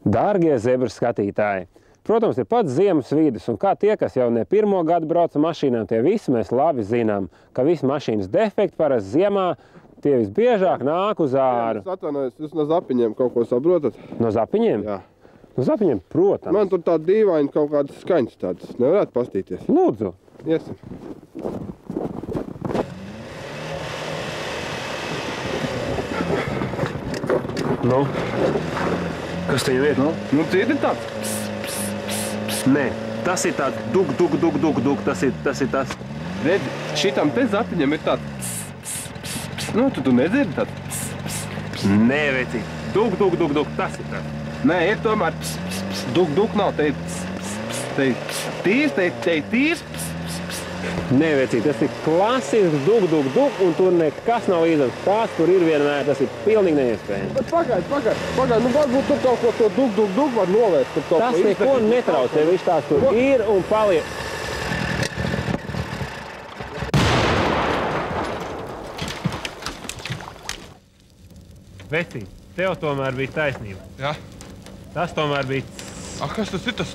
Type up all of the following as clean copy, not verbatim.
Dārgie zebras skatītāji, protams, ir pats ziemas vidus, un kā tie, kas jau ne pirmo gadu brauc ar mašīnām, tie visi mēs labi zinām, ka visi mašīnas defekti parasti ziemā, tie visbiežāk nāk uz āru. Es atvainojos, jūs no zapiņiem kaut ko saprotat? No zapiņiem? Jā. No zapiņiem, protams. Man tur tāda dīvaina kaut kādas skaņas tādas. Nevarētu pastīties? Lūdzu. Iesim. Nu? Kas te jau ir? Nu, dzirdi tāds? Nē, tas ir tāds duk, tas ir tas. Redzi, šitam te zapiņam ir tāds. Nu, tu nedzirdi tāds? Nē, veci, duk, tas ir tas. Nē, ir tomēr duk nav, te ir tīrs, te ir tīrs. Nē, veci, tas ir klasisks duk, un tur nekas nav līdzams. Tās tur ir vienmēr, tas ir pilnīgi neiespējami. Bet pagaid, nu varbūt tur kaut ko to duk var novērst. Tas neko netraucē, viņš tās tur ir un paliek. Veci, tev tomēr bija taisnība. Jā. Tas tomēr bija... Kas tas ir tas?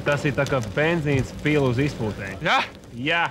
Tas ir tā kā benzīns pila uz izpūtēm. Jā? Jā.